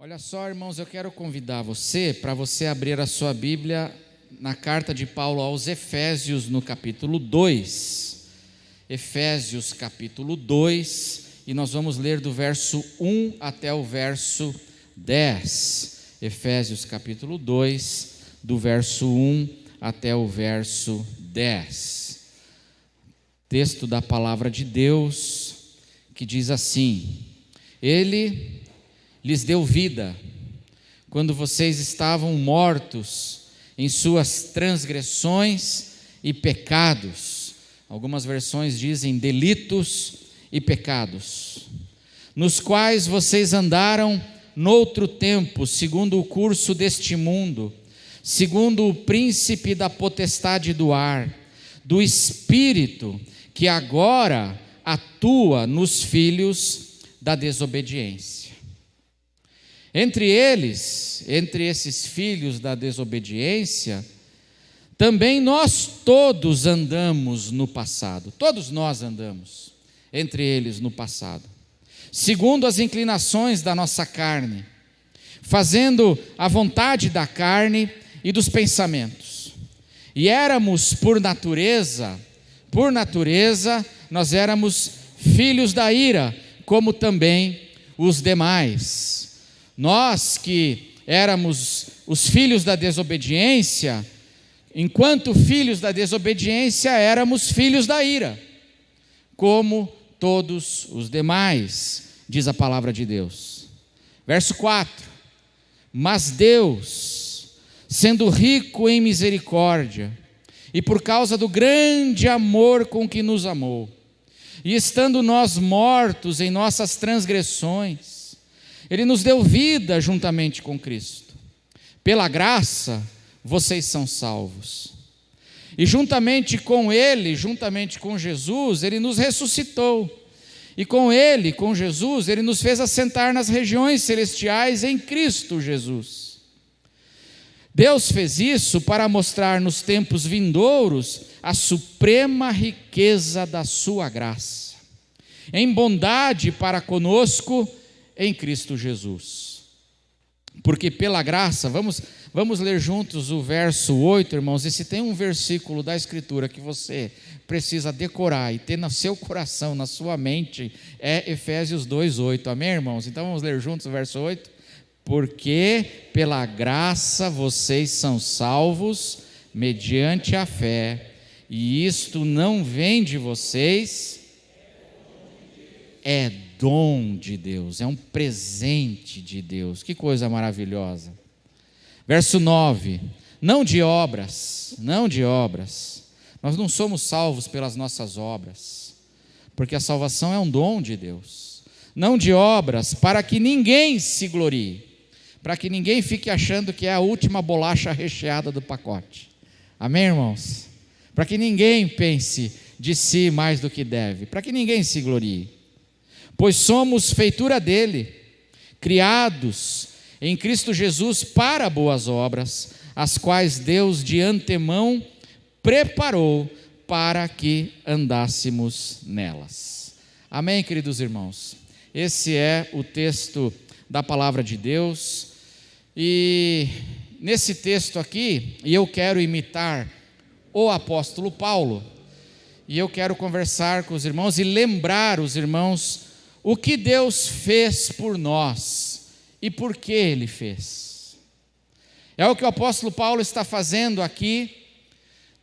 Olha só, irmãos, eu quero convidar você para você abrir a sua Bíblia na carta de Paulo aos Efésios, no capítulo 2. Efésios, capítulo 2, e nós vamos ler do verso 1 até o verso 10. Efésios, capítulo 2, do verso 1 até o verso 10. Texto da palavra de Deus que diz assim: Ele lhes deu vida, quando vocês estavam mortos em suas transgressões e pecados. Algumas versões dizem delitos e pecados, nos quais vocês andaram noutro tempo, segundo o curso deste mundo, segundo o príncipe da potestade do ar, do espírito que agora atua nos filhos da desobediência. Entre esses filhos da desobediência, também nós todos andamos no passado. Todos nós andamos entre eles no passado, segundo as inclinações da nossa carne, fazendo a vontade da carne e dos pensamentos. E éramos por natureza, nós éramos filhos da ira, como também os demais. Nós que éramos os filhos da desobediência, enquanto filhos da desobediência, éramos filhos da ira, como todos os demais, diz a palavra de Deus. Verso 4: Mas Deus, sendo rico em misericórdia, e por causa do grande amor com que nos amou, e estando nós mortos em nossas transgressões, Ele nos deu vida juntamente com Cristo. Pela graça, vocês são salvos. E juntamente com Ele, juntamente com Jesus, Ele nos ressuscitou. E com Ele, com Jesus, Ele nos fez assentar nas regiões celestiais em Cristo Jesus. Deus fez isso para mostrar nos tempos vindouros a suprema riqueza da sua graça, em bondade para conosco em Cristo Jesus. Porque pela graça, vamos ler juntos o verso 8, irmãos. E se tem um versículo da Escritura que você precisa decorar e ter no seu coração, na sua mente, é Efésios 2:8, amém, irmãos? Então vamos ler juntos o verso 8. Porque pela graça vocês são salvos, mediante a fé, e isto não vem de vocês, é dom de Deus, é um presente de Deus. Que coisa maravilhosa. Verso 9: não de obras, nós não somos salvos pelas nossas obras, porque a salvação é um dom de Deus. Não de obras, para que ninguém se glorie, para que ninguém fique achando que é a última bolacha recheada do pacote, amém, irmãos? Para que ninguém pense de si mais do que deve, para que ninguém se glorie. Pois somos feitura dele, criados em Cristo Jesus para boas obras, as quais Deus de antemão preparou para que andássemos nelas. Amém, queridos irmãos? Esse é o texto da palavra de Deus, e nesse texto aqui, eu quero imitar o apóstolo Paulo, e eu quero conversar com os irmãos e lembrar os irmãos o que Deus fez por nós e por que Ele fez. É o que o apóstolo Paulo está fazendo aqui,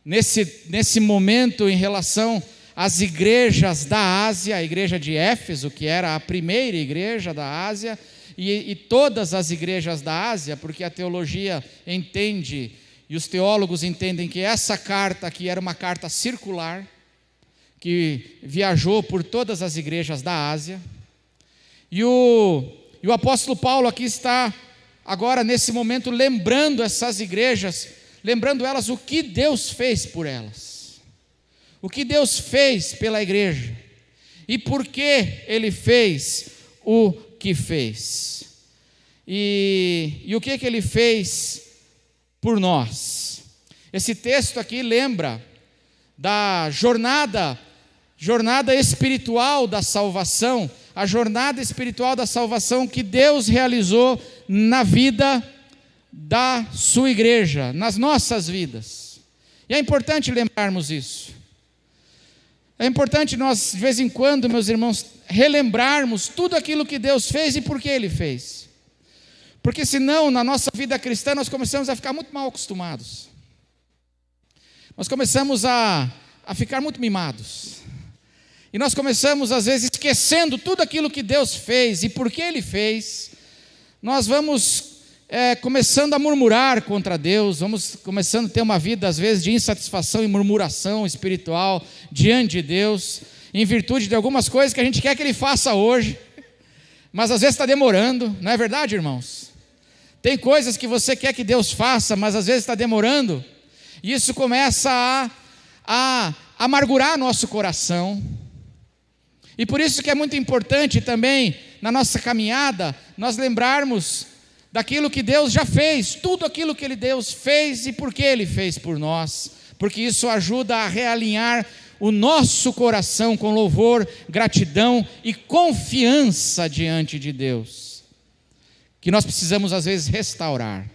nesse momento, em relação às igrejas da Ásia, a igreja de Éfeso, que era a primeira igreja da Ásia, e todas as igrejas da Ásia, porque a teologia entende, e os teólogos entendem que essa carta aqui era uma carta circular, que viajou por todas as igrejas da Ásia. E o apóstolo Paulo aqui está agora nesse momento lembrando essas igrejas, lembrando elas o que Deus fez por elas, o que Deus fez pela igreja e por que Ele fez o que fez, e o que Ele fez por nós. Esse texto aqui lembra da jornada espiritual da salvação, a jornada espiritual da salvação que Deus realizou na vida da sua igreja, nas nossas vidas. E é importante lembrarmos isso. É importante nós, de vez em quando, meus irmãos, relembrarmos tudo aquilo que Deus fez e por que Ele fez. Porque senão, na nossa vida cristã, nós começamos a ficar muito mal acostumados. Nós começamos a ficar muito mimados. E nós começamos, às vezes, esquecendo tudo aquilo que Deus fez e por que Ele fez. Nós vamos começando a murmurar contra Deus, vamos começando a ter uma vida, às vezes, de insatisfação e murmuração espiritual diante de Deus, em virtude de algumas coisas que a gente quer que Ele faça hoje, mas às vezes está demorando, não é verdade, irmãos? Tem coisas que você quer que Deus faça, mas às vezes está demorando, e isso começa a amargurar nosso coração. E por isso que é muito importante também, na nossa caminhada, nós lembrarmos daquilo que Deus já fez, tudo aquilo que Deus fez e por que Ele fez por nós, porque isso ajuda a realinhar o nosso coração com louvor, gratidão e confiança diante de Deus, que nós precisamos às vezes restaurar.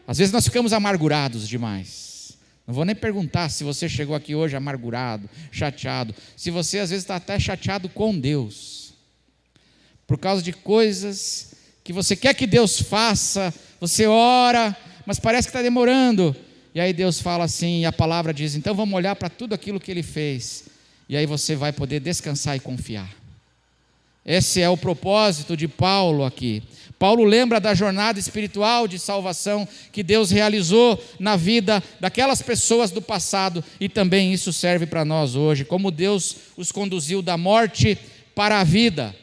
Às vezes nós ficamos amargurados demais. Não vou nem perguntar se você chegou aqui hoje amargurado, chateado, se você às vezes está até chateado com Deus, por causa de coisas que você quer que Deus faça, você ora, mas parece que está demorando, e aí Deus fala assim, e a palavra diz, então vamos olhar para tudo aquilo que Ele fez, e aí você vai poder descansar e confiar. Esse é o propósito de Paulo aqui. Paulo lembra da jornada espiritual de salvação que Deus realizou na vida daquelas pessoas do passado, e também isso serve para nós hoje, como Deus os conduziu da morte para a vida.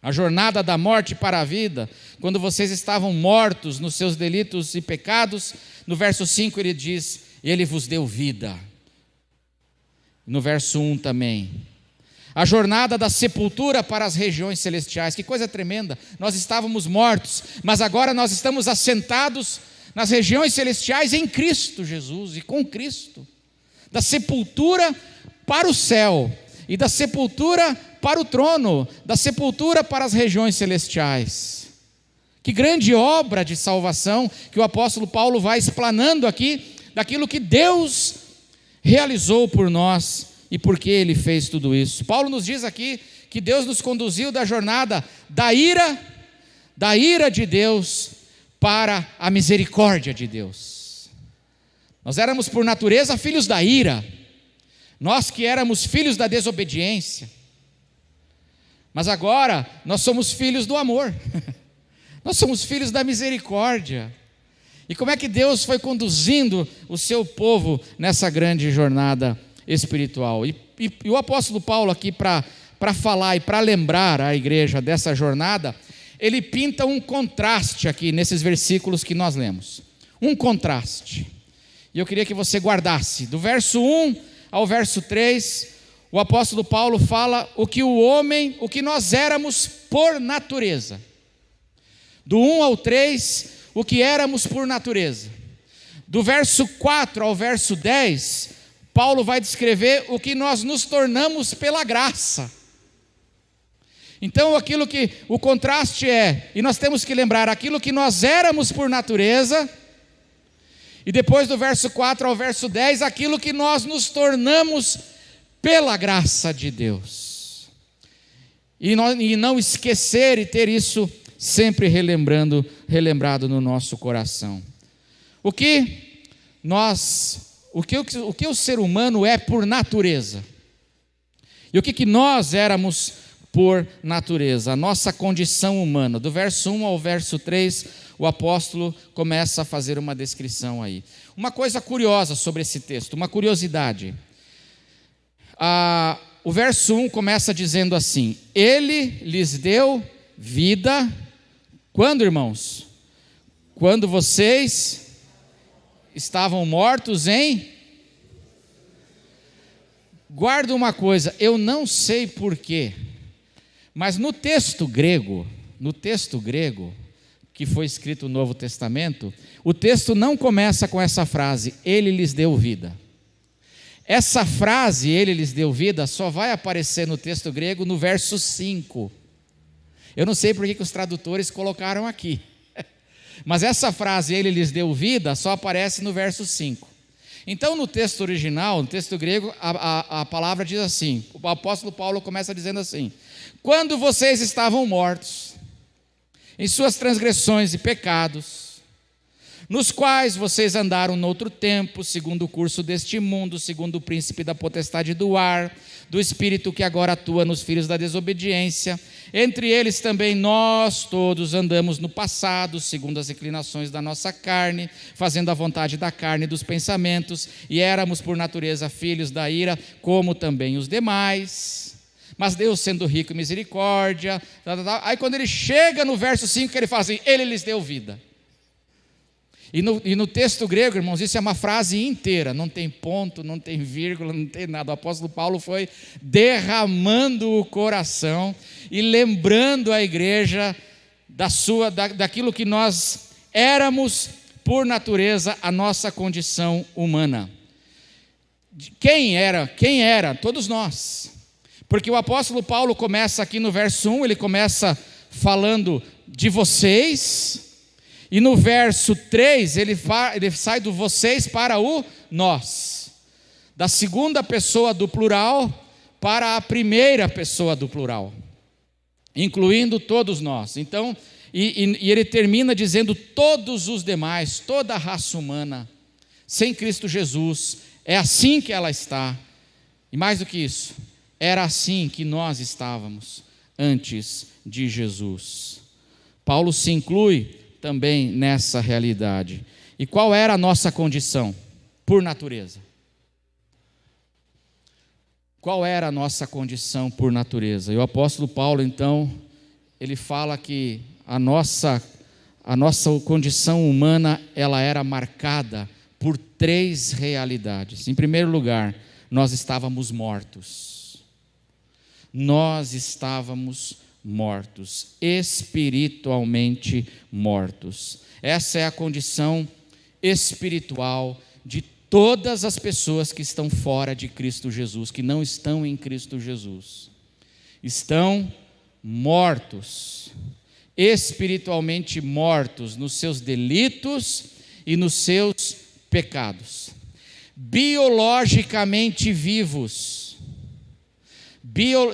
A jornada da morte para a vida, quando vocês estavam mortos nos seus delitos e pecados, no verso 5 ele diz, Ele vos deu vida. No verso 1 também. A jornada da sepultura para as regiões celestiais, que coisa tremenda, nós estávamos mortos, mas agora nós estamos assentados nas regiões celestiais em Cristo Jesus e com Cristo. Da sepultura para o céu, e da sepultura para o trono, da sepultura para as regiões celestiais. Que grande obra de salvação que o apóstolo Paulo vai explanando aqui, daquilo que Deus realizou por nós e por que Ele fez tudo isso. Paulo nos diz aqui que Deus nos conduziu da jornada da ira de Deus para a misericórdia de Deus. Nós éramos por natureza filhos da ira, nós que éramos filhos da desobediência, mas agora nós somos filhos do amor, nós somos filhos da misericórdia. E como é que Deus foi conduzindo o seu povo nessa grande jornada espiritual? E o apóstolo Paulo aqui, para falar e para lembrar a igreja dessa jornada, ele pinta um contraste aqui nesses versículos que nós lemos, um contraste, e eu queria que você guardasse, do verso 1 ao verso 3, o apóstolo Paulo fala o que nós éramos por natureza. Do 1 ao 3, o que éramos por natureza. Do verso 4 ao verso 10, Paulo vai descrever o que nós nos tornamos pela graça. Então aquilo que o contraste e nós temos que lembrar aquilo que nós éramos por natureza, e depois do verso 4 ao verso 10, aquilo que nós nos tornamos pela graça de Deus. E não esquecer e ter isso sempre relembrado no nosso coração. O que o ser humano é por natureza? E o que nós éramos por natureza? A nossa condição humana. Do verso 1 ao verso 3, o apóstolo começa a fazer uma descrição aí. Uma coisa curiosa sobre esse texto, uma curiosidade. O verso 1 começa dizendo assim: Ele lhes deu vida. Quando, irmãos? Quando vocês estavam mortos em... Guarda uma coisa, eu não sei porquê, mas no texto grego, que foi escrito no Novo Testamento, o texto não começa com essa frase, Ele lhes deu vida. Essa frase, Ele lhes deu vida, só vai aparecer no texto grego no verso 5. Eu não sei por que os tradutores colocaram aqui, mas essa frase, ele lhes deu vida, só aparece no verso 5. Então, no texto original, no texto grego, a palavra diz assim, o apóstolo Paulo começa dizendo assim: quando vocês estavam mortos em suas transgressões e pecados, nos quais vocês andaram noutro tempo, segundo o curso deste mundo, segundo o príncipe da potestade do ar, do espírito que agora atua nos filhos da desobediência. Entre eles também nós todos andamos no passado, segundo as inclinações da nossa carne, fazendo a vontade da carne e dos pensamentos, e éramos por natureza filhos da ira, como também os demais. Mas Deus, sendo rico em misericórdia, aí quando ele chega no verso 5, ele fala assim: ele lhes deu vida. E no texto grego, irmãos, isso é uma frase inteira, não tem ponto, não tem vírgula, não tem nada. O apóstolo Paulo foi derramando o coração e lembrando a igreja daquilo que nós éramos por natureza, a nossa condição humana. Quem era? Todos nós. Porque o apóstolo Paulo começa aqui no verso 1, ele começa falando de vocês. E no verso 3, ele sai do vocês para o nós. Da segunda pessoa do plural para a primeira pessoa do plural, incluindo todos nós. Então, e ele termina dizendo: todos os demais, toda a raça humana, sem Cristo Jesus, é assim que ela está. E mais do que isso, era assim que nós estávamos antes de Jesus. Paulo se inclui também nessa realidade. E qual era a nossa condição por natureza? Qual era a nossa condição por natureza? E o apóstolo Paulo, então, ele fala que a nossa condição humana, ela era marcada por 3 realidades. Em primeiro lugar, nós estávamos mortos. Nós estávamos mortos, espiritualmente mortos. Essa é a condição espiritual de todas as pessoas que estão fora de Cristo Jesus, que não estão em Cristo Jesus. Estão mortos, espiritualmente mortos nos seus delitos e nos seus pecados. Biologicamente vivos,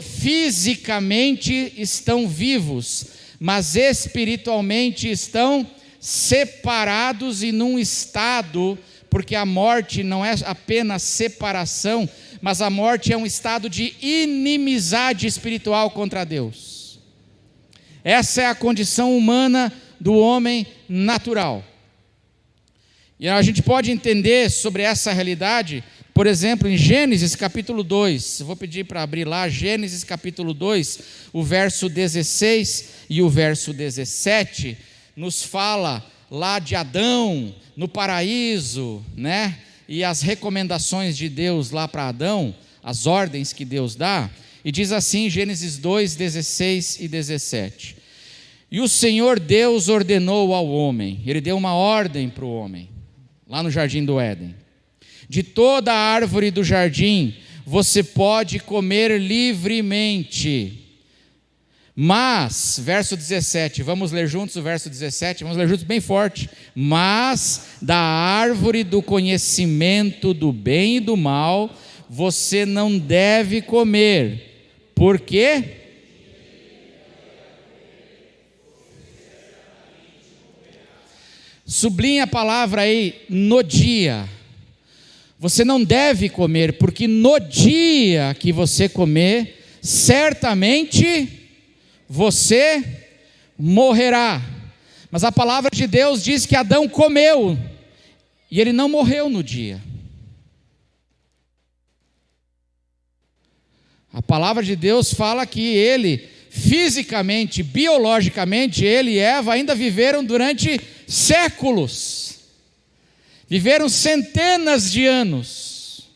fisicamente estão vivos, mas espiritualmente estão separados e num estado, porque a morte não é apenas separação, mas a morte é um estado de inimizade espiritual contra Deus. Essa é a condição humana do homem natural. E a gente pode entender sobre essa realidade, por exemplo, em Gênesis capítulo 2, eu vou pedir para abrir lá, Gênesis capítulo 2, o verso 16 e o verso 17, nos fala lá de Adão, no paraíso, né? E as recomendações de Deus lá para Adão, as ordens que Deus dá, e diz assim, Gênesis 2, 16 e 17. E o Senhor Deus ordenou ao homem, ele deu uma ordem para o homem, lá no jardim do Éden: de toda a árvore do jardim você pode comer livremente, mas, verso 17, vamos ler juntos o verso 17, vamos ler juntos bem forte: mas da árvore do conhecimento do bem e do mal você não deve comer. Por quê? Sublinha a palavra aí, no dia. Você não deve comer, porque no dia que você comer, certamente você morrerá. Mas a palavra de Deus diz que Adão comeu, e ele não morreu no dia. A palavra de Deus fala que ele, fisicamente, biologicamente, ele e Eva ainda viveram durante séculos. Viveram centenas de anos.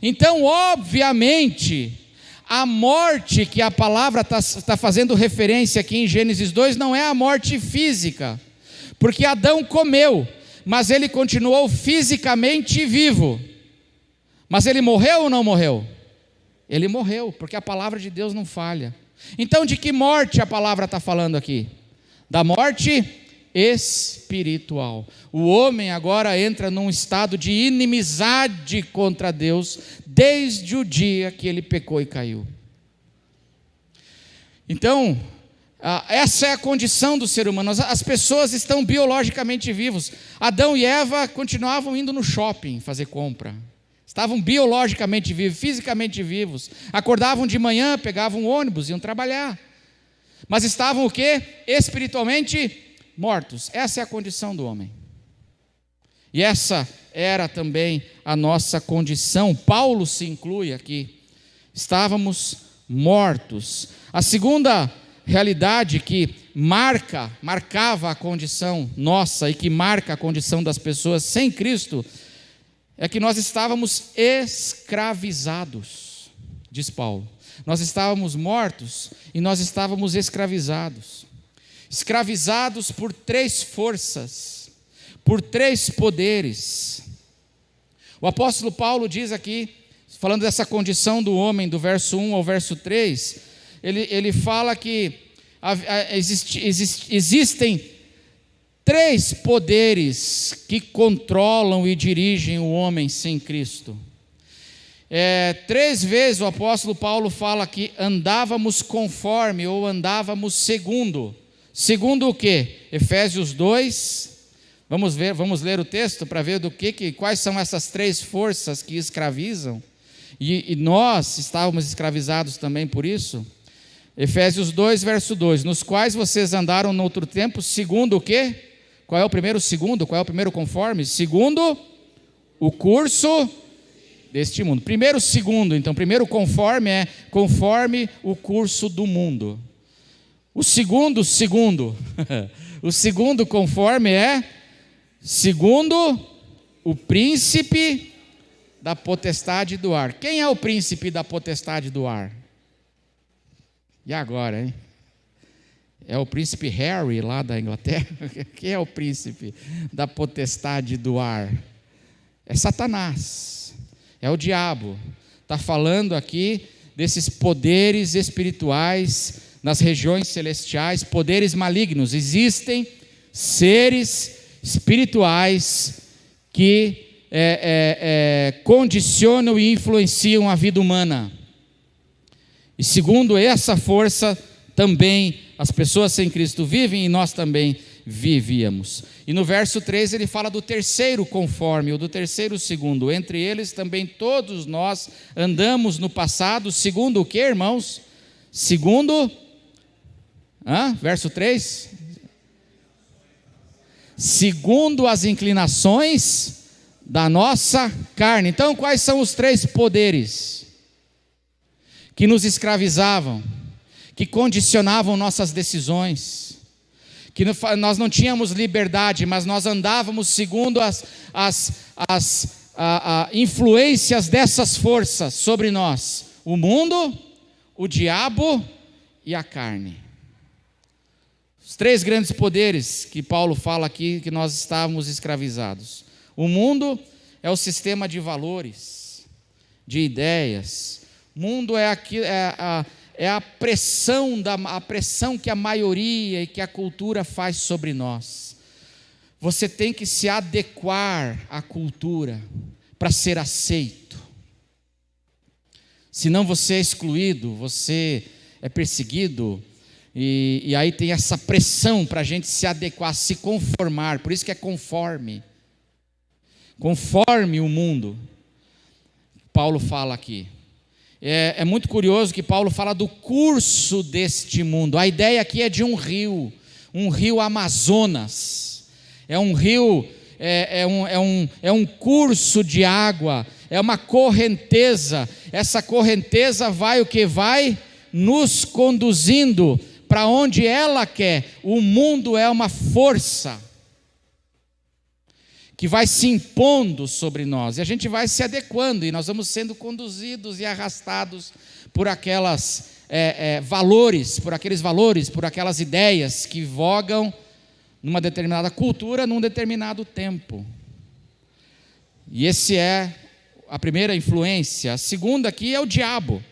Então, obviamente, a morte que a palavra está fazendo referência aqui em Gênesis 2 não é a morte física, porque Adão comeu, mas ele continuou fisicamente vivo. Mas ele morreu ou não morreu? Ele morreu, porque a palavra de Deus não falha. Então, de que morte a palavra está falando aqui? Da morte espiritual. O homem agora entra num estado de inimizade contra Deus, desde o dia que ele pecou e caiu. Então, essa é a condição do ser humano. As pessoas estão biologicamente vivos. Adão e Eva continuavam indo no shopping fazer compra. Estavam biologicamente vivos, fisicamente vivos. Acordavam de manhã, pegavam um ônibus, iam trabalhar. Mas estavam o quê? Espiritualmente mortos. Essa é a condição do homem. E essa era também a nossa condição. Paulo se inclui aqui. Estávamos mortos. A segunda realidade que marcava a condição nossa e que marca a condição das pessoas sem Cristo é que nós estávamos escravizados, diz Paulo. Nós estávamos mortos e nós estávamos escravizados. Escravizados por 3 forças, por 3 poderes. O apóstolo Paulo diz aqui, falando dessa condição do homem, do verso 1 ao verso 3, ele fala que existem 3 poderes que controlam e dirigem o homem sem Cristo. 3 vezes o apóstolo Paulo fala que andávamos conforme ou andávamos segundo. Segundo o quê? Efésios 2. Vamos ler o texto para ver quais são essas 3 forças que escravizam. E nós estávamos escravizados também por isso. Efésios 2, verso 2. Nos quais vocês andaram no outro tempo, segundo o quê? Qual é o primeiro segundo? Qual é o primeiro conforme? Segundo o curso deste mundo. Primeiro segundo, então, primeiro conforme é conforme o curso do mundo. O segundo o segundo conforme é segundo o príncipe da potestade do ar. Quem é o príncipe da potestade do ar? E agora, hein? É o príncipe Harry lá da Inglaterra? Quem é o príncipe da potestade do ar? É Satanás, é o diabo. Está falando aqui desses poderes espirituais nas regiões celestiais, poderes malignos. Existem seres espirituais que condicionam e influenciam a vida humana. E segundo essa força, também as pessoas sem Cristo vivem e nós também vivíamos. E no verso 3 ele fala do terceiro conforme, ou do terceiro segundo. Entre eles também todos nós andamos no passado, segundo o que, irmãos? Segundo, verso 3? Segundo as inclinações da nossa carne. Então, quais são os 3 poderes que nos escravizavam, que condicionavam nossas decisões, que nós não tínhamos liberdade, mas nós andávamos segundo as influências dessas forças sobre nós: o mundo, o diabo e a carne. Os 3 grandes poderes que Paulo fala aqui, que nós estávamos escravizados. O mundo é o sistema de valores, de ideias. O mundo é a pressão que a maioria e que a cultura faz sobre nós. Você tem que se adequar à cultura para ser aceito. Senão você é excluído, você é perseguido. E aí tem essa pressão para a gente se adequar, se conformar. Por isso que é conforme. Conforme o mundo. Paulo fala aqui. É muito curioso que Paulo fala do curso deste mundo. A ideia aqui é de um rio Amazonas. É um rio, é um curso de água, é uma correnteza. Essa correnteza vai nos conduzindo para onde ela quer. O mundo é uma força que vai se impondo sobre nós, e a gente vai se adequando, e nós vamos sendo conduzidos e arrastados por aquelas valores, por aquelas ideias que vogam numa determinada cultura, num determinado tempo. E esse é a primeira influência. A segunda aqui é o diabo.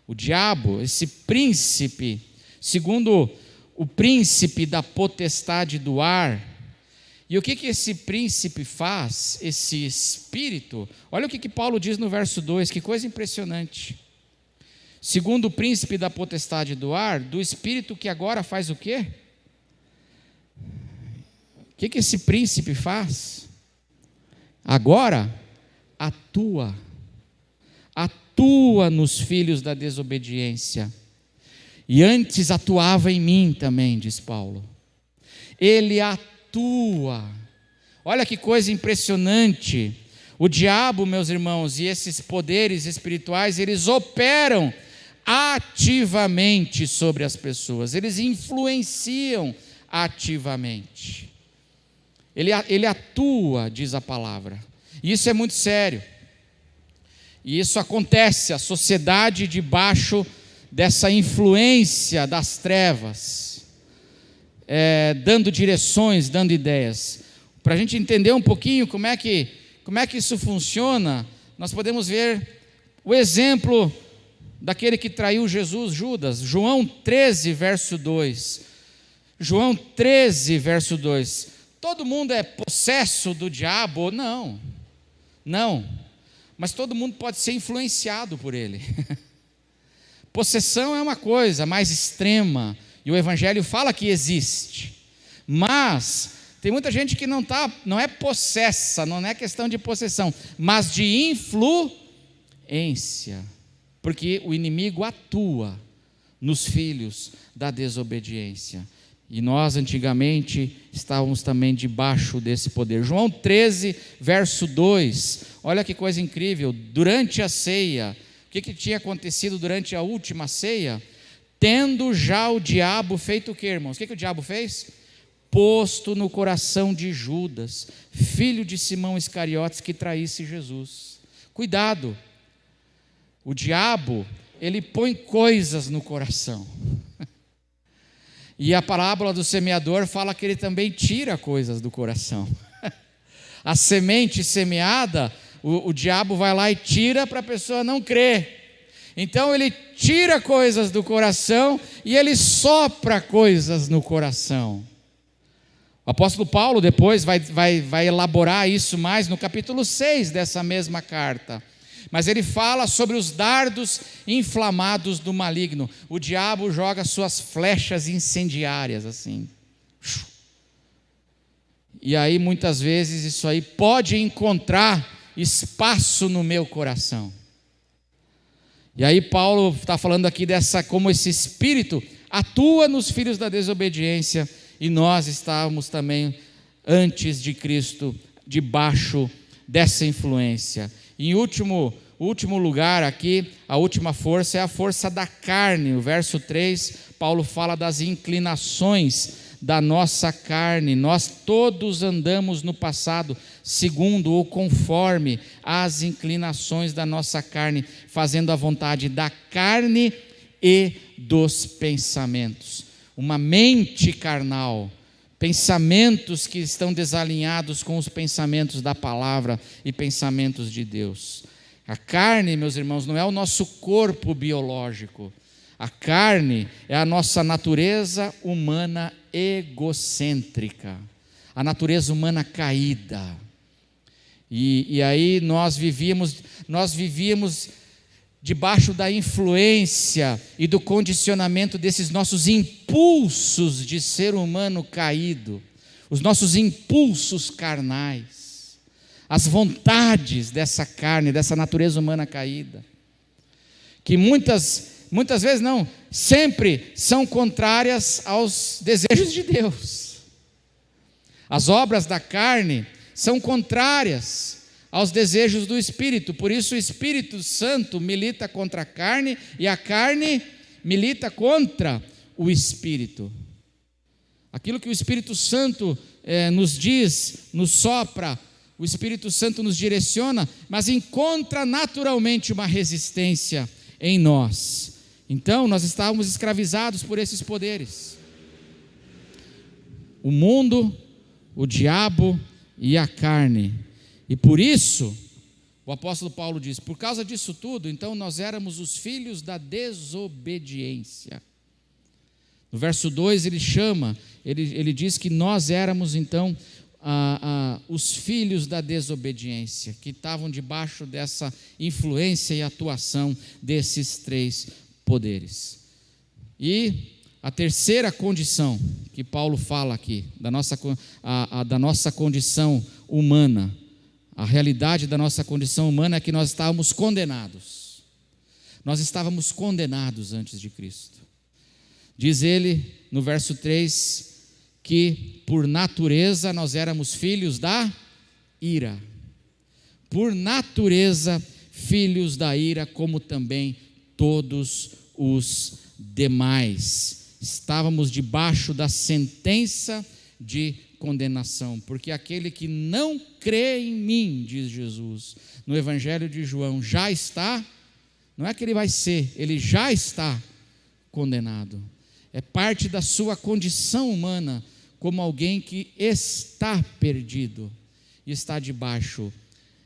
O diabo, esse príncipe, segundo o príncipe da potestade do ar. E o que esse príncipe faz, esse espírito? Olha o que Paulo diz no verso 2, que coisa impressionante. Segundo o príncipe da potestade do ar, do espírito que agora faz o quê? O que esse príncipe faz? Agora atua nos filhos da desobediência. E antes atuava em mim também, diz Paulo. Ele atua. Olha que coisa impressionante. O diabo, meus irmãos, e esses poderes espirituais, eles operam ativamente sobre as pessoas. Eles influenciam ativamente. Ele atua, diz a palavra. E isso é muito sério. E isso acontece, a sociedade debaixo dessa influência das trevas, dando direções, dando ideias. Para a gente entender um pouquinho como é que isso funciona, nós podemos ver o exemplo daquele que traiu Jesus, Judas. João 13, verso 2. João 13, verso 2. Todo mundo é possesso do diabo? Não. Mas todo mundo pode ser influenciado por ele. Possessão é uma coisa mais extrema, e o Evangelho fala que existe. Mas tem muita gente que não é possessa, não é questão de possessão, mas de influência. Porque o inimigo atua nos filhos da desobediência. E nós antigamente estávamos também debaixo desse poder. João 13, verso 2, olha que coisa incrível. Durante a ceia, o que tinha acontecido durante a última ceia? Tendo já o diabo feito o quê, irmãos? O que o diabo fez? Posto no coração de Judas, filho de Simão Iscariotes, que traísse Jesus. Cuidado, o diabo, ele põe coisas no coração. E a parábola do semeador fala que ele também tira coisas do coração. A semente semeada, o diabo vai lá e tira para a pessoa não crer. Então ele tira coisas do coração e ele sopra coisas no coração. O apóstolo Paulo depois vai elaborar isso mais no capítulo 6 dessa mesma carta. Mas ele fala sobre os dardos inflamados do maligno. O diabo joga suas flechas incendiárias assim. E aí muitas vezes isso aí pode encontrar espaço no meu coração. E aí Paulo está falando aqui como esse espírito atua nos filhos da desobediência, e nós estávamos também antes de Cristo debaixo dessa influência. Em último lugar aqui, a última força é a força da carne. O verso 3, Paulo fala das inclinações da nossa carne. Nós todos andamos no passado segundo ou conforme as inclinações da nossa carne, fazendo a vontade da carne e dos pensamentos. Uma mente carnal, pensamentos que estão desalinhados com os pensamentos da palavra e pensamentos de Deus. A carne, meus irmãos, não é o nosso corpo biológico. A carne é a nossa natureza humana egocêntrica, a natureza humana caída. E aí nós vivíamos debaixo da influência e do condicionamento desses nossos impulsos de ser humano caído, os nossos impulsos carnais, as vontades dessa carne, dessa natureza humana caída, que muitas vezes não, sempre são contrárias aos desejos de Deus. As obras da carne são contrárias aos desejos do Espírito. Por isso o Espírito Santo milita contra a carne e a carne milita contra o Espírito. Aquilo que o Espírito Santo nos diz, nos sopra, o Espírito Santo nos direciona, mas encontra naturalmente uma resistência em nós. Então nós estávamos escravizados por esses poderes. O mundo, o diabo e a carne. E por isso o apóstolo Paulo diz: por causa disso tudo, então nós éramos os filhos da desobediência. No verso 2 ele diz que nós éramos então os filhos da desobediência, que estavam debaixo dessa influência e atuação desses três poderes. E a terceira condição que Paulo fala aqui, da nossa condição humana, a realidade da nossa condição humana é que nós estávamos condenados. Nós estávamos condenados antes de Cristo. Diz ele no verso 3 que por natureza nós éramos filhos da ira. Por natureza, filhos da ira, como também todos os demais. Estávamos debaixo da sentença de condenação, porque aquele que não crê em mim, diz Jesus, no Evangelho de João, já está, não é que ele vai ser, ele já está condenado. É parte da sua condição humana, como alguém que está perdido, e está debaixo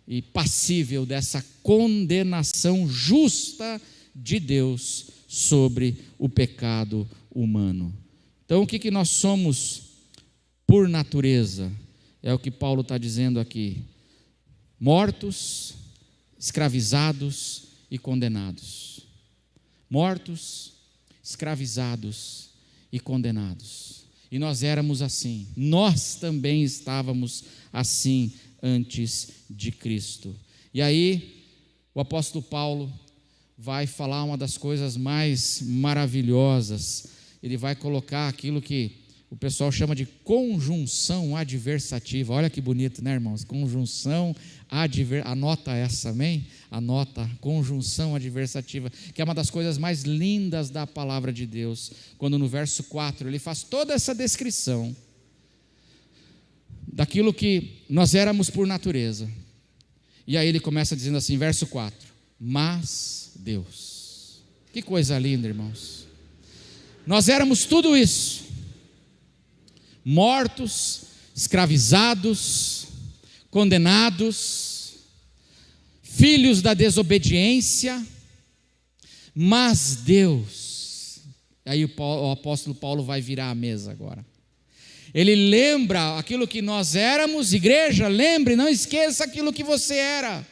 e passível dessa condenação justa de Deus sobre o pecado humano. Então, o que nós somos por natureza? É o que Paulo está dizendo aqui: mortos, escravizados e condenados. Mortos, escravizados e condenados. E nós éramos assim, nós também estávamos assim antes de Cristo. E aí, o apóstolo Paulo vai falar uma das coisas mais maravilhosas. Ele vai colocar aquilo que o pessoal chama de conjunção adversativa. Olha que bonito, né, irmãos? Conjunção adversativa. Anota essa, amém? Anota, conjunção adversativa, que é uma das coisas mais lindas da palavra de Deus. Quando no verso 4 ele faz toda essa descrição daquilo que nós éramos por natureza. E aí ele começa dizendo assim, verso 4: mas Deus. Que coisa linda, irmãos. Nós éramos tudo isso, mortos, escravizados, condenados, filhos da desobediência, mas Deus. Aí o apóstolo Paulo vai virar a mesa agora. Ele lembra aquilo que nós éramos. Igreja, lembre, não esqueça aquilo que você era,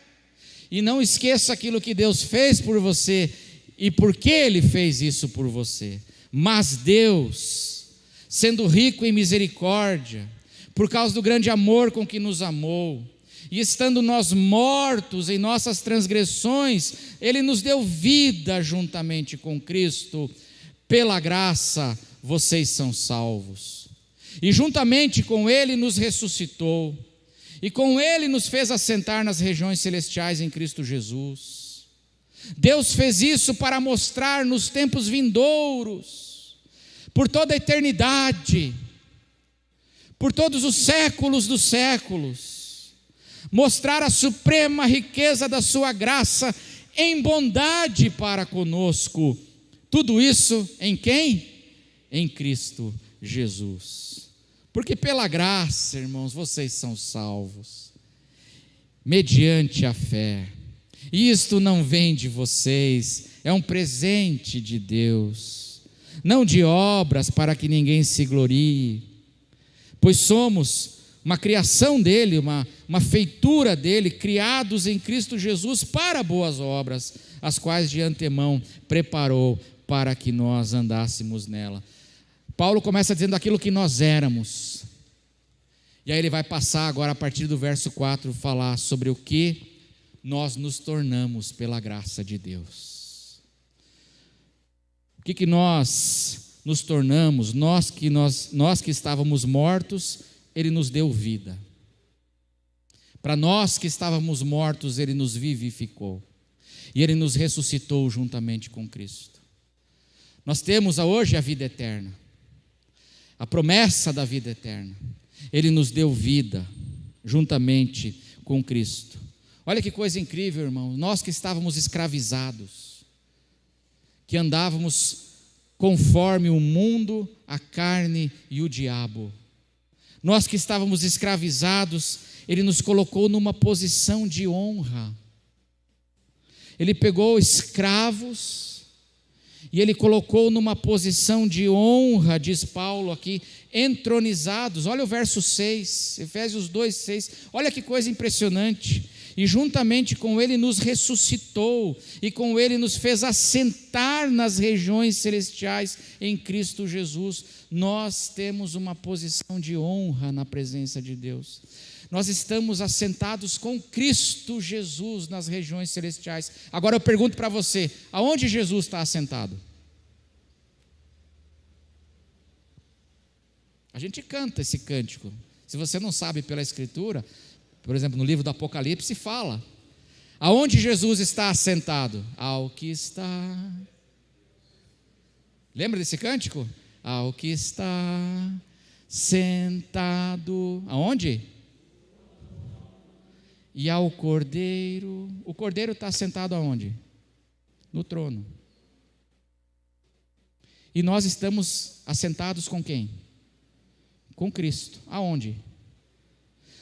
e não esqueça aquilo que Deus fez por você, e por que Ele fez isso por você. Mas Deus, sendo rico em misericórdia, por causa do grande amor com que nos amou, e estando nós mortos em nossas transgressões, Ele nos deu vida juntamente com Cristo. Pela graça vocês são salvos. E juntamente com Ele nos ressuscitou, e com Ele nos fez assentar nas regiões celestiais em Cristo Jesus. Deus fez isso para mostrar nos tempos vindouros, por toda a eternidade, por todos os séculos dos séculos, mostrar a suprema riqueza da sua graça em bondade para conosco. Tudo isso em quem? Em Cristo Jesus. Porque pela graça, irmãos, vocês são salvos, mediante a fé. E isto não vem de vocês, é um presente de Deus, não de obras para que ninguém se glorie, pois somos uma criação dele, uma feitura dele, criados em Cristo Jesus para boas obras, as quais de antemão preparou para que nós andássemos nela. Paulo começa dizendo aquilo que nós éramos, e aí ele vai passar agora a partir do verso 4, falar sobre o que nós nos tornamos pela graça de Deus. O que nós nos tornamos? Nós que estávamos mortos, Ele nos deu vida. Para nós que estávamos mortos, Ele nos vivificou, e Ele nos ressuscitou juntamente com Cristo. Nós temos hoje a vida eterna, a promessa da vida eterna. Ele nos deu vida juntamente com Cristo. Olha que coisa incrível, irmão. Nós que estávamos escravizados, que andávamos conforme o mundo, a carne e o diabo, nós que estávamos escravizados, Ele nos colocou numa posição de honra. Ele pegou escravos e ele colocou numa posição de honra, diz Paulo aqui, entronizados. Olha o verso 6, Efésios 2:6. Olha que coisa impressionante. E juntamente com ele nos ressuscitou, e com ele nos fez assentar nas regiões celestiais em Cristo Jesus. Nós temos uma posição de honra na presença de Deus. Nós estamos assentados com Cristo Jesus nas regiões celestiais. Agora eu pergunto para você, aonde Jesus está assentado? A gente canta esse cântico. Se você não sabe pela Escritura, por exemplo, no livro do Apocalipse fala, aonde Jesus está assentado? Ao que está... Lembra desse cântico? Ao que está sentado... Aonde? E ao Cordeiro... O Cordeiro está sentado aonde? No trono. E nós estamos assentados com quem? Com Cristo. Aonde?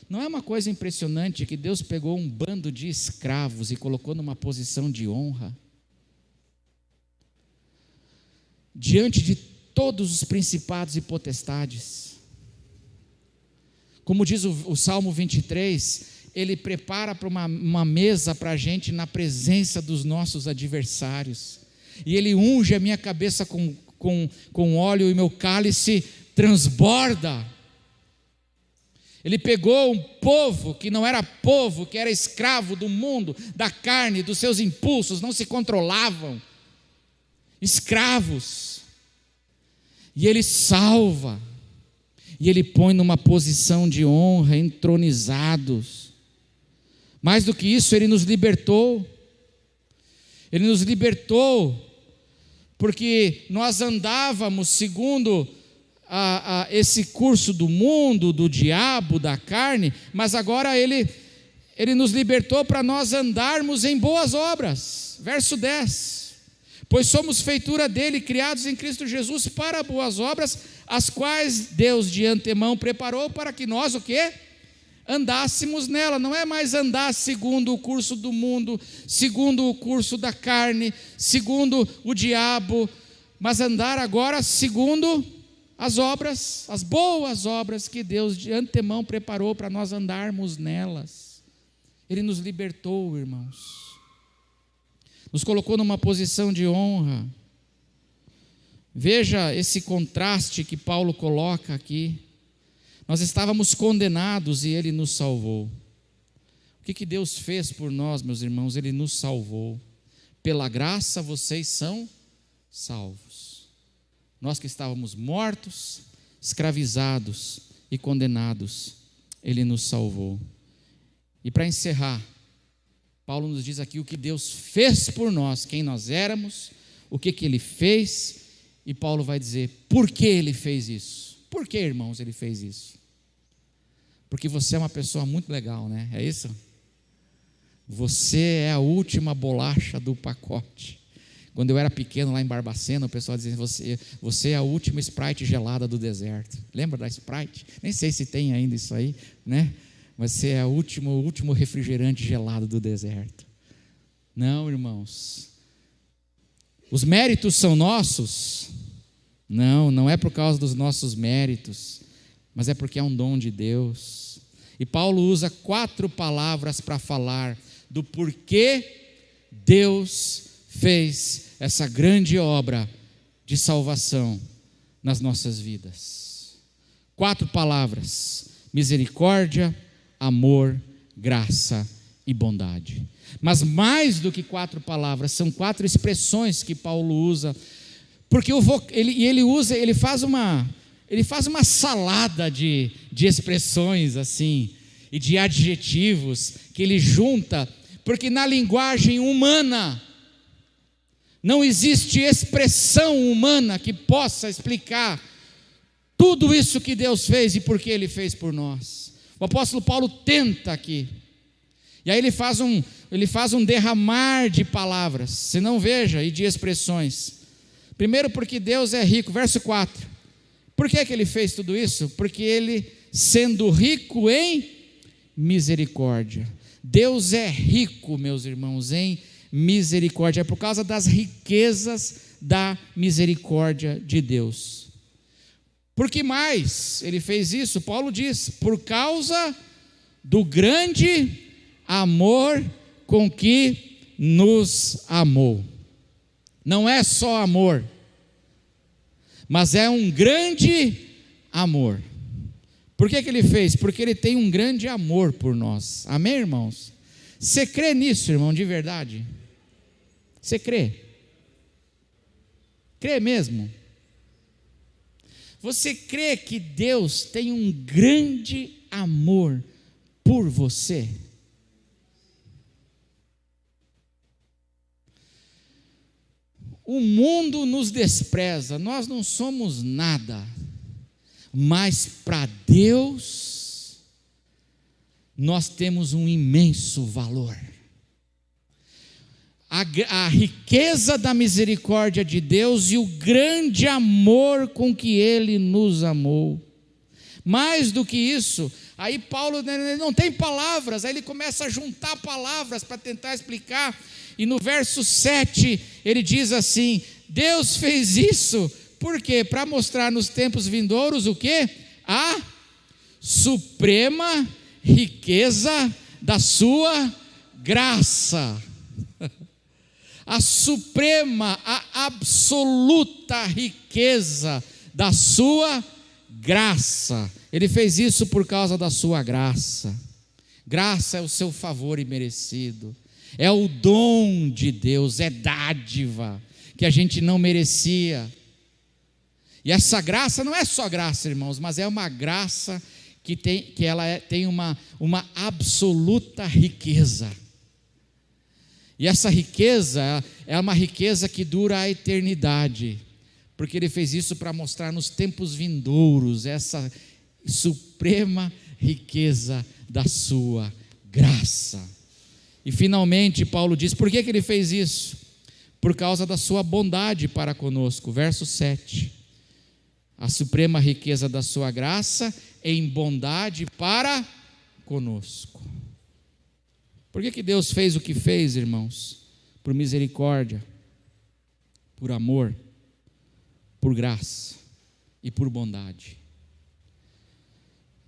Não é uma coisa impressionante que Deus pegou um bando de escravos e colocou numa posição de honra? Diante de todos os principados e potestades. Como diz o Salmo 23, ele prepara para uma mesa para a gente na presença dos nossos adversários. E ele unge a minha cabeça com óleo e meu cálice transborda. Ele pegou um povo que não era povo, que era escravo do mundo, da carne, dos seus impulsos, não se controlavam, escravos, e ele salva, e ele põe numa posição de honra, entronizados. Mais do que isso, ele nos libertou, porque nós andávamos segundo esse curso do mundo, do diabo, da carne, mas agora ele nos libertou para nós andarmos em boas obras. Verso 10: pois somos feitura dele, criados em Cristo Jesus para boas obras, as quais Deus de antemão preparou para que nós o quê? Andássemos nela. Não é mais andar segundo o curso do mundo, segundo o curso da carne, segundo o diabo, mas andar agora segundo as obras, as boas obras que Deus de antemão preparou para nós andarmos nelas. Ele nos libertou, irmãos, nos colocou numa posição de honra. Veja esse contraste que Paulo coloca aqui. Nós estávamos condenados e ele nos salvou. O que Deus fez por nós, meus irmãos? Ele nos salvou. Pela graça vocês são salvos. Nós que estávamos mortos, escravizados e condenados, ele nos salvou. E para encerrar, Paulo nos diz aqui o que Deus fez por nós, quem nós éramos, o que ele fez, e Paulo vai dizer por que ele fez isso. Por que, irmãos, ele fez isso? Porque você é uma pessoa muito legal, né? É isso? Você é a última bolacha do pacote. Quando eu era pequeno lá em Barbacena, o pessoal dizia, você é a última Sprite gelada do deserto. Lembra da Sprite? Nem sei se tem ainda isso aí, né? Mas você é o último refrigerante gelado do deserto. Não, irmãos. Os méritos são nossos? Não, não é por causa dos nossos méritos, mas é porque é um dom de Deus. E Paulo usa 4 palavras para falar do porquê Deus fez essa grande obra de salvação nas nossas vidas. 4 palavras: misericórdia, amor, graça e bondade. Mas mais do que 4 palavras, são 4 expressões que Paulo usa, porque ele faz uma salada de expressões assim, e de adjetivos que ele junta, porque na linguagem humana não existe expressão humana que possa explicar tudo isso que Deus fez e por que ele fez por nós. O apóstolo Paulo tenta aqui, e aí ele faz um derramar de palavras, se não veja, e de expressões. Primeiro, porque Deus é rico, verso 4. Por que ele fez tudo isso? Porque ele, sendo rico em misericórdia. Deus é rico, meus irmãos, em misericórdia, é por causa das riquezas da misericórdia de Deus. Por que mais ele fez isso? Paulo diz, por causa do grande amor com que nos amou. Não é só amor, mas é um grande amor. Por que ele fez? Porque ele tem um grande amor por nós. Amém, irmãos? Você crê nisso, irmão, de verdade? Você crê? Crê mesmo? Você crê que Deus tem um grande amor por você? O mundo nos despreza, nós não somos nada, mas para Deus, nós temos um imenso valor. A riqueza da misericórdia de Deus e o grande amor com que Ele nos amou. Mais do que isso, aí Paulo não tem palavras, aí ele começa a juntar palavras para tentar explicar. E no verso 7, ele diz assim, Deus fez isso, por quê? Para mostrar nos tempos vindouros o quê? A suprema riqueza da sua graça. A suprema, a absoluta riqueza da sua graça. Ele fez isso por causa da sua graça. Graça é o seu favor imerecido. É o dom de Deus, é dádiva que a gente não merecia. E essa graça não é só graça, irmãos, mas é uma graça que tem uma absoluta riqueza. E essa riqueza é uma riqueza que dura a eternidade, porque Ele fez isso para mostrar nos tempos vindouros essa suprema riqueza da sua graça. E finalmente Paulo diz, por que Ele fez isso? Por causa da sua bondade para conosco, verso 7. A suprema riqueza da sua graça em bondade para conosco. Por que Deus fez o que fez, irmãos? Por misericórdia, por amor, por graça e por bondade.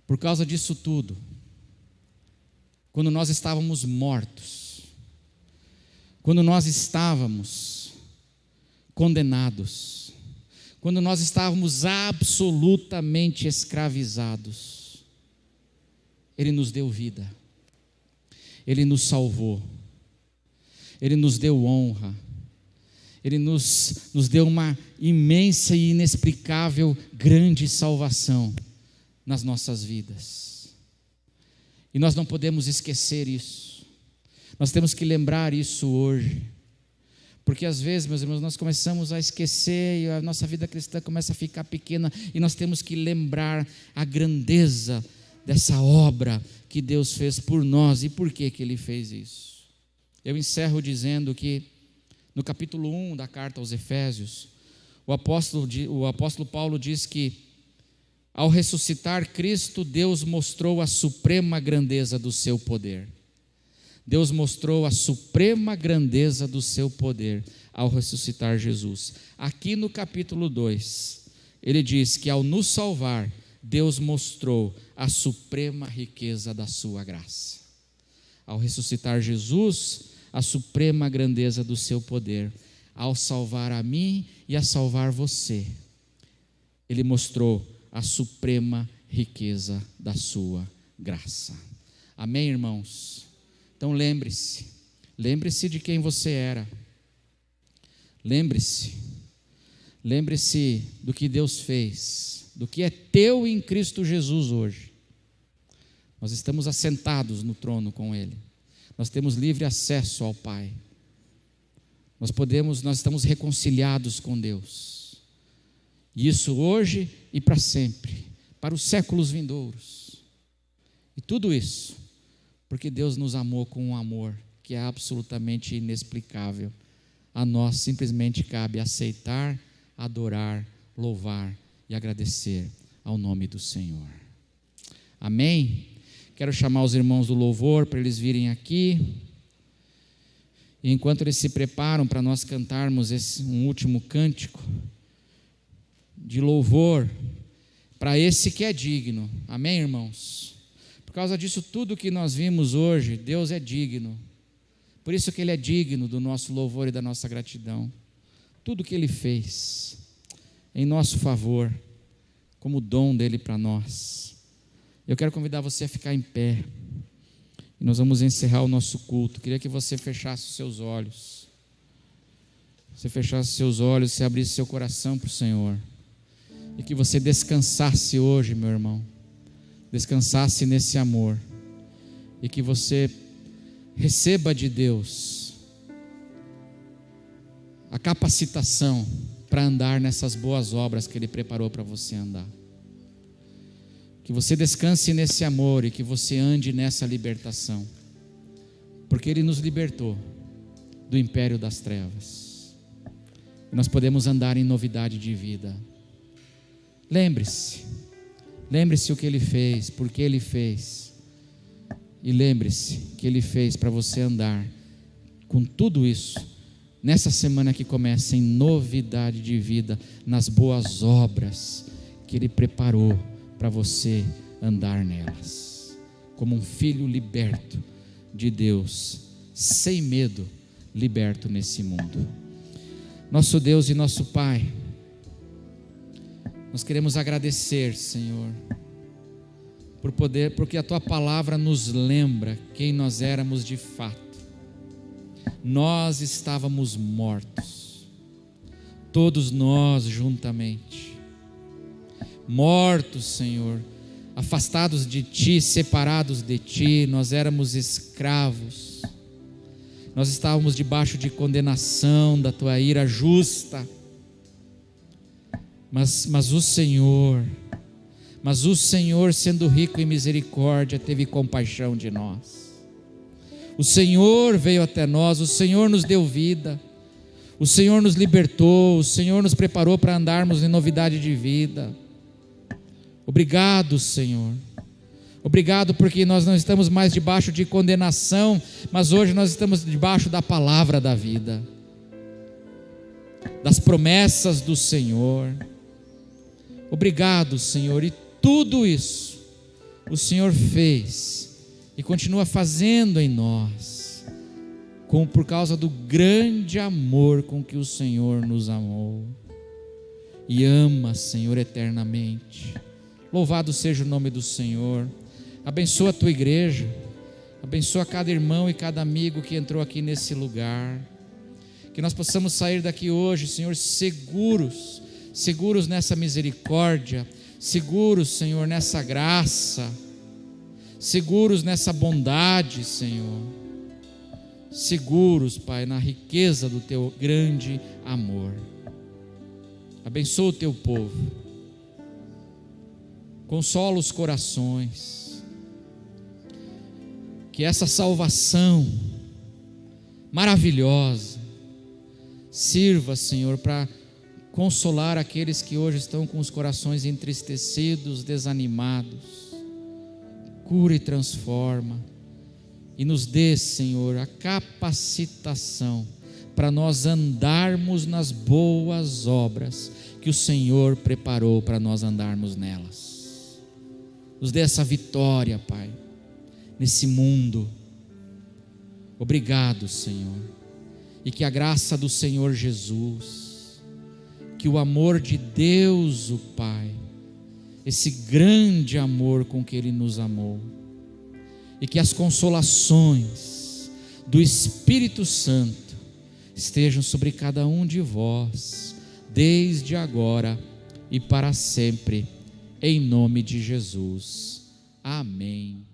Por causa disso tudo, quando nós estávamos mortos, quando nós estávamos condenados, quando nós estávamos absolutamente escravizados, Ele nos deu vida, Ele nos salvou, Ele nos deu honra, Ele nos deu uma imensa e inexplicável grande salvação nas nossas vidas. E nós não podemos esquecer isso, nós temos que lembrar isso hoje, porque às vezes, meus irmãos, nós começamos a esquecer e a nossa vida cristã começa a ficar pequena, e nós temos que lembrar a grandeza dessa obra que Deus fez por nós. E por que Ele fez isso? Eu encerro dizendo que no capítulo 1 da carta aos Efésios, o apóstolo Paulo diz que ao ressuscitar Cristo, Deus mostrou a suprema grandeza do seu poder. Deus mostrou a suprema grandeza do seu poder ao ressuscitar Jesus. Aqui no capítulo 2, ele diz que ao nos salvar, Deus mostrou a suprema riqueza da sua graça. Ao ressuscitar Jesus, a suprema grandeza do seu poder, ao salvar a mim e a salvar você, Ele mostrou a suprema riqueza da sua graça. Amém, irmãos? Então lembre-se de quem você era, lembre-se do que Deus fez, do que é teu em Cristo Jesus hoje. Nós estamos assentados no trono com Ele, nós temos livre acesso ao Pai, nós estamos reconciliados com Deus, e isso hoje e para sempre, para os séculos vindouros, e tudo isso porque Deus nos amou com um amor que é absolutamente inexplicável. A nós simplesmente cabe aceitar, adorar, louvar e agradecer ao nome do Senhor. Amém? Quero chamar os irmãos do louvor para eles virem aqui. E enquanto eles se preparam para nós cantarmos um último cântico de louvor para esse que é digno, amém, irmãos? Por causa disso tudo que nós vimos hoje, Deus é digno, por isso que Ele é digno do nosso louvor e da nossa gratidão. Tudo que Ele fez em nosso favor, como dom dEle para nós. Eu quero convidar você a ficar em pé, e nós vamos encerrar o nosso culto. Queria que você fechasse os seus olhos, você fechasse seus olhos, você abrisse seu coração para o Senhor, e que você descansasse hoje, meu irmão, descansasse nesse amor, e que você receba de Deus a capacitação para andar nessas boas obras que Ele preparou para você andar. Que você descanse nesse amor e que você ande nessa libertação, porque Ele nos libertou do império das trevas, e nós podemos andar em novidade de vida. Lembre-se o que Ele fez, por que Ele fez, e lembre-se que Ele fez para você andar com tudo isso nessa semana que começa em novidade de vida, nas boas obras que Ele preparou para você andar nelas, como um filho liberto de Deus, sem medo, liberto nesse mundo. Nosso Deus e nosso Pai, nós queremos agradecer, Senhor, porque a Tua palavra nos lembra quem nós éramos de fato. Nós estávamos mortos, todos nós juntamente, mortos, Senhor, afastados de Ti, separados de Ti, nós éramos escravos, nós estávamos debaixo de condenação da Tua ira justa, mas o Senhor, sendo rico em misericórdia, teve compaixão de nós. O Senhor veio até nós, o Senhor nos deu vida, o Senhor nos libertou, o Senhor nos preparou para andarmos em novidade de vida. Obrigado, Senhor. Obrigado porque nós não estamos mais debaixo de condenação, mas hoje nós estamos debaixo da palavra da vida, das promessas do Senhor. Obrigado, Senhor, e tudo isso o Senhor fez e continua fazendo em nós, por causa do grande amor com que o Senhor nos amou e ama, Senhor, eternamente. Louvado seja o nome do Senhor. Abençoa a Tua igreja, abençoa cada irmão e cada amigo que entrou aqui nesse lugar, que nós possamos sair daqui hoje, Senhor, seguros nessa misericórdia, seguros, Senhor, nessa graça, seguros nessa bondade, Senhor, seguros, Pai, na riqueza do Teu grande amor. Abençoa o Teu povo, consola os corações, que essa salvação maravilhosa sirva, Senhor, para consolar aqueles que hoje estão com os corações entristecidos, desanimados. Cura e transforma, e nos dê, Senhor, a capacitação para nós andarmos nas boas obras que o Senhor preparou para nós andarmos nelas. Nos dê essa vitória, Pai, nesse mundo. Obrigado, Senhor, e que a graça do Senhor Jesus, que o amor de Deus, o Pai, esse grande amor com que Ele nos amou, e que as consolações do Espírito Santo estejam sobre cada um de vós, desde agora e para sempre, em nome de Jesus. Amém.